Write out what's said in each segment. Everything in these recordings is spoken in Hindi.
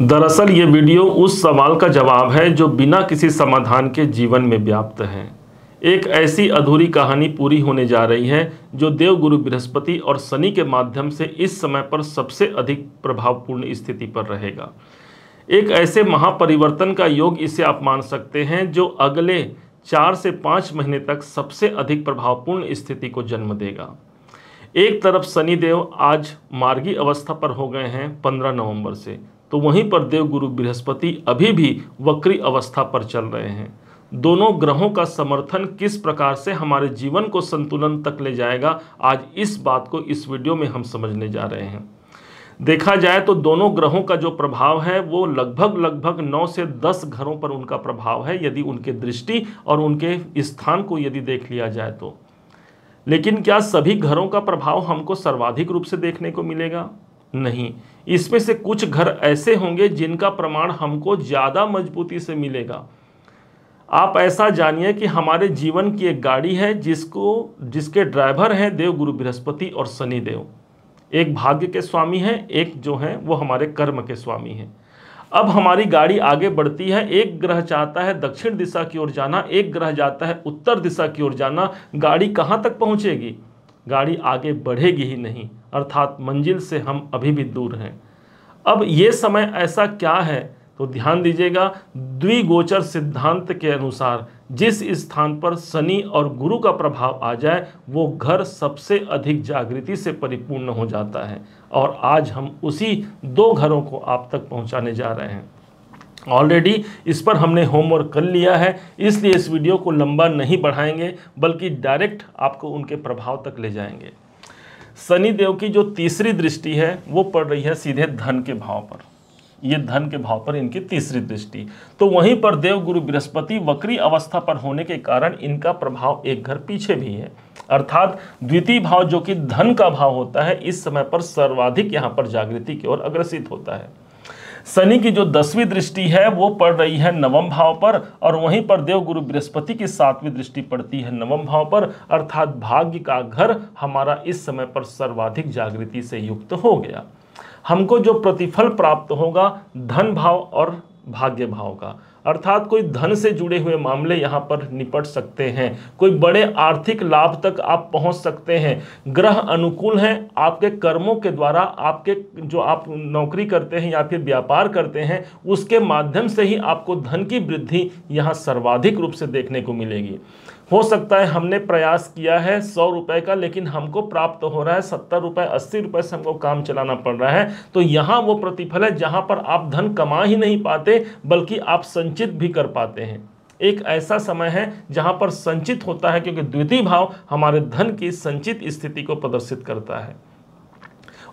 दरअसल ये वीडियो उस सवाल का जवाब है जो बिना किसी समाधान के जीवन में व्याप्त है। एक ऐसी अधूरी कहानी पूरी होने जा रही है जो देवगुरु बृहस्पति और शनि के माध्यम से इस समय पर सबसे अधिक प्रभावपूर्ण स्थिति पर रहेगा। एक ऐसे महापरिवर्तन का योग इसे आप मान सकते हैं जो अगले 4 से 5 महीने तक सबसे अधिक प्रभावपूर्ण स्थिति को जन्म देगा। एक तरफ शनिदेव आज मार्गी अवस्था पर हो गए हैं 15 नवंबर से, तो वहीं पर देवगुरु बृहस्पति अभी भी वक्री अवस्था पर चल रहे हैं। दोनों ग्रहों का समर्थन किस प्रकार से हमारे जीवन को संतुलन तक ले जाएगा, आज इस बात को इस वीडियो में हम समझने जा रहे हैं। देखा जाए तो दोनों ग्रहों का जो प्रभाव है वो लगभग 9 से 10 घरों पर उनका प्रभाव है, यदि उनके दृष्टि और उनके स्थान को यदि देख लिया जाए तो। लेकिन क्या सभी घरों का प्रभाव हमको सर्वाधिक रूप से देखने को मिलेगा? नहीं, इसमें से कुछ घर ऐसे होंगे जिनका प्रमाण हमको ज़्यादा मजबूती से मिलेगा। आप ऐसा जानिए कि हमारे जीवन की एक गाड़ी है जिसके ड्राइवर हैं देवगुरु बृहस्पति और शनिदेव। एक भाग्य के स्वामी हैं, एक जो हैं वो हमारे कर्म के स्वामी हैं। अब हमारी गाड़ी आगे बढ़ती है, एक ग्रह चाहता है दक्षिण दिशा की ओर जाना, एक ग्रह जाता है उत्तर दिशा की ओर जाना। गाड़ी कहाँ तक पहुँचेगी? गाड़ी आगे बढ़ेगी ही नहीं, अर्थात मंजिल से हम अभी भी दूर हैं। अब ये समय ऐसा क्या है, तो ध्यान दीजिएगा। द्विगोचर सिद्धांत के अनुसार जिस स्थान पर शनि और गुरु का प्रभाव आ जाए वो घर सबसे अधिक जागृति से परिपूर्ण हो जाता है, और आज हम उसी 2 घरों को आप तक पहुंचाने जा रहे हैं। ऑलरेडी इस पर हमने होमवर्क कर लिया है, इसलिए इस वीडियो को लंबा नहीं बढ़ाएंगे बल्कि डायरेक्ट आपको उनके प्रभाव तक ले जाएंगे। शनि देव की जो तीसरी दृष्टि है वो पड़ रही है सीधे धन के भाव पर। ये धन के भाव पर इनकी तीसरी दृष्टि, तो वहीं पर देवगुरु बृहस्पति वक्री अवस्था पर होने के कारण इनका प्रभाव एक घर पीछे भी है, अर्थात द्वितीय भाव जो कि धन का भाव होता है इस समय पर सर्वाधिक यहाँ पर जागृति की ओर अग्रसित होता है। शनि की जो 10वीं दृष्टि है वो पड़ रही है नवम भाव पर, और वहीं पर देवगुरु बृहस्पति की 7वीं दृष्टि पड़ती है नवम भाव पर, अर्थात भाग्य का घर हमारा इस समय पर सर्वाधिक जागृति से युक्त हो गया। हमको जो प्रतिफल प्राप्त होगा धन भाव और भाग्य भाव का, अर्थात कोई धन से जुड़े हुए मामले यहाँ पर निपट सकते हैं, कोई बड़े आर्थिक लाभ तक आप पहुँच सकते हैं। ग्रह अनुकूल हैं, आपके कर्मों के द्वारा आपके जो आप नौकरी करते हैं या फिर व्यापार करते हैं उसके माध्यम से ही आपको धन की वृद्धि यहाँ सर्वाधिक रूप से देखने को मिलेगी। हो सकता है हमने प्रयास किया है 100 रुपए का, लेकिन हमको प्राप्त हो रहा है 70 रुपए 80 रुपए से हमको काम चलाना पड़ रहा है, तो यहाँ वो प्रतिफल है जहाँ पर आप धन कमा ही नहीं पाते बल्कि आप संचित भी कर पाते हैं। एक ऐसा समय है जहाँ पर संचित होता है, क्योंकि द्वितीय भाव हमारे धन की संचित स्थिति को प्रदर्शित करता है।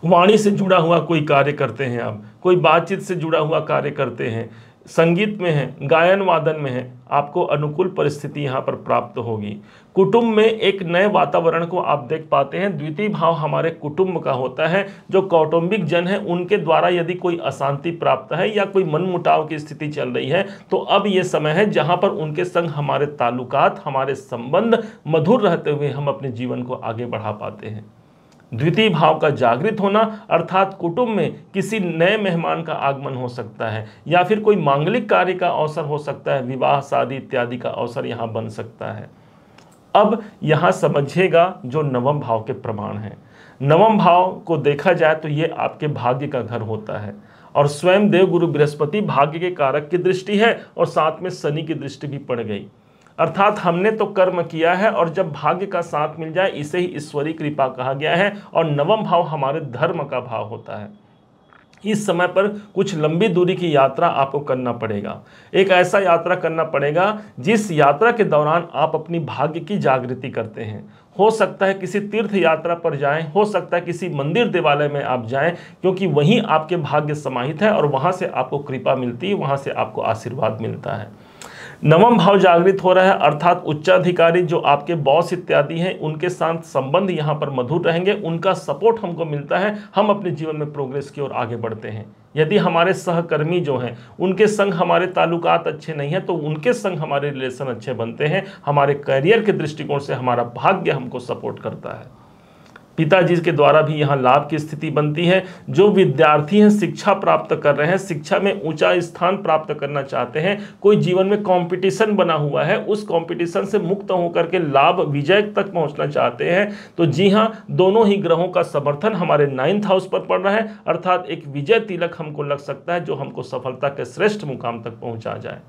वाणी से जुड़ा हुआ कोई कार्य करते हैं आप, कोई बातचीत से जुड़ा हुआ कार्य करते हैं, संगीत में है, गायन वादन में है, आपको अनुकूल परिस्थिति यहाँ पर प्राप्त होगी। कुटुंब में एक नए वातावरण को आप देख पाते हैं। द्वितीय भाव हमारे कुटुंब का होता है, जो कौटुंबिक जन है उनके द्वारा यदि कोई अशांति प्राप्त है या कोई मनमुटाव की स्थिति चल रही है तो अब ये समय है जहाँ पर उनके संग हमारे ताल्लुकात, हमारे संबंध मधुर रहते हुए हम अपने जीवन को आगे बढ़ा पाते हैं। द्वितीय भाव का जागृत होना अर्थात कुटुंब में किसी नए मेहमान का आगमन हो सकता है, या फिर कोई मांगलिक कार्य का अवसर हो सकता है, विवाह शादी इत्यादि का अवसर यहाँ बन सकता है। अब यहाँ समझिएगा जो नवम भाव के प्रमाण हैं। नवम भाव को देखा जाए तो ये आपके भाग्य का घर होता है, और स्वयं देवगुरु बृहस्पति भाग्य के कारक की दृष्टि है और साथ में शनि की दृष्टि भी पड़ गई, अर्थात हमने तो कर्म किया है और जब भाग्य का साथ मिल जाए इसे ही ईश्वरीय कृपा कहा गया है। और नवम भाव हमारे धर्म का भाव होता है। इस समय पर कुछ लंबी दूरी की यात्रा आपको करना पड़ेगा, एक ऐसा यात्रा करना पड़ेगा जिस यात्रा के दौरान आप अपनी भाग्य की जागृति करते हैं। हो सकता है किसी तीर्थ यात्रा पर जाएं, हो सकता है किसी मंदिर देवालय में आप जाएं, क्योंकि वहीं आपके भाग्य समाहित है और वहां से आपको कृपा मिलती है, वहां से आपको आशीर्वाद मिलता है। नवम भाव जागृत हो रहा है, अर्थात उच्चाधिकारी जो आपके बॉस इत्यादि हैं उनके साथ संबंध यहाँ पर मधुर रहेंगे, उनका सपोर्ट हमको मिलता है, हम अपने जीवन में प्रोग्रेस की ओर आगे बढ़ते हैं। यदि हमारे सहकर्मी जो हैं उनके संग हमारे ताल्लुकात अच्छे नहीं हैं तो उनके संग हमारे रिलेशन अच्छे बनते हैं। हमारे करियर के दृष्टिकोण से हमारा भाग्य हमको सपोर्ट करता है। पिताजी के द्वारा भी यहाँ लाभ की स्थिति बनती है। जो विद्यार्थी हैं, शिक्षा प्राप्त कर रहे हैं, शिक्षा में ऊंचा स्थान प्राप्त करना चाहते हैं, कोई जीवन में कंपटीशन बना हुआ है, उस कंपटीशन से मुक्त होकर के लाभ विजय तक पहुंचना चाहते हैं, तो जी हाँ, दोनों ही ग्रहों का समर्थन हमारे 9th हाउस पर पड़ रहा है, अर्थात एक विजय तिलक हमको लग सकता है जो हमको सफलता के श्रेष्ठ मुकाम तक पहुंचा जाए।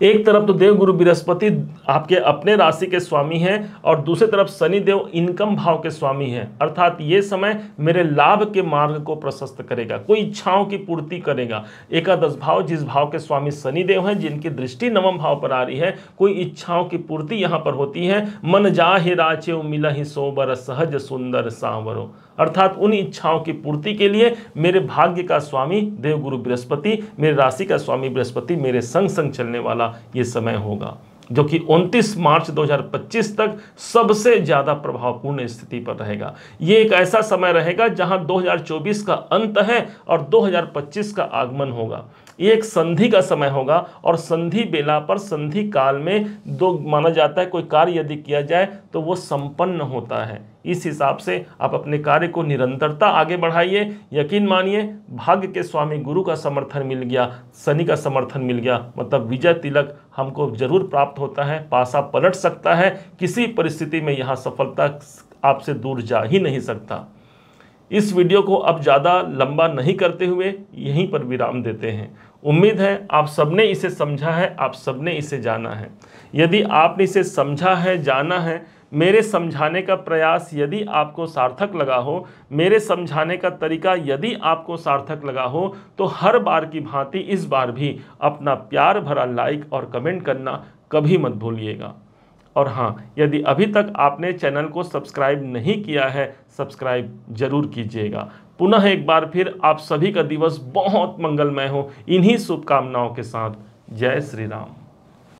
एक तरफ तो देवगुरु बृहस्पति आपके अपने राशि के स्वामी हैं और दूसरी तरफ शनिदेव इनकम भाव के स्वामी हैं, अर्थात ये समय मेरे लाभ के मार्ग को प्रशस्त करेगा, कोई इच्छाओं की पूर्ति करेगा। एकादश भाव, जिस भाव के स्वामी शनिदेव हैं, जिनकी दृष्टि नवम भाव पर आ रही है, कोई इच्छाओं की पूर्ति यहाँ पर होती है। मन जाहि राचे मिला ही सोबर सहज सुंदर सांवरो, अर्थात उन इच्छाओं की पूर्ति के लिए मेरे भाग्य का स्वामी देवगुरु बृहस्पति, मेरे राशि का स्वामी बृहस्पति मेरे संग संग चलने वाला ये समय होगा, जो कि 29 मार्च 2025 तक सबसे ज्यादा प्रभावपूर्ण स्थिति पर रहेगा। ये एक ऐसा समय रहेगा जहां 2024 का अंत है और 2025 का आगमन होगा। ये एक संधि का समय होगा और संधि बेला पर, संधि काल में दो माना जाता है, कोई कार्य यदि किया जाए तो वो संपन्न होता है। इस हिसाब से आप अपने कार्य को निरंतरता आगे बढ़ाइए। यकीन मानिए, भाग्य के स्वामी गुरु का समर्थन मिल गया, शनि का समर्थन मिल गया, मतलब विजय तिलक हमको जरूर प्राप्त होता है। पासा पलट सकता है, किसी परिस्थिति में यहाँ सफलता आपसे दूर जा ही नहीं सकता। इस वीडियो को अब ज़्यादा लंबा नहीं करते हुए यहीं पर विराम देते हैं। उम्मीद है आप सबने इसे समझा है, आप सबने इसे जाना है। यदि आपने इसे समझा है, जाना है, मेरे समझाने का प्रयास यदि आपको सार्थक लगा हो, मेरे समझाने का तरीका यदि आपको सार्थक लगा हो, तो हर बार की भांति इस बार भी अपना प्यार भरा लाइक और कमेंट करना कभी मत भूलिएगा। और हाँ, यदि अभी तक आपने चैनल को सब्सक्राइब नहीं किया है, सब्सक्राइब जरूर कीजिएगा। पुनः एक बार फिर आप सभी का दिवस बहुत मंगलमय हो, इन्हीं शुभकामनाओं के साथ। जय श्री राम।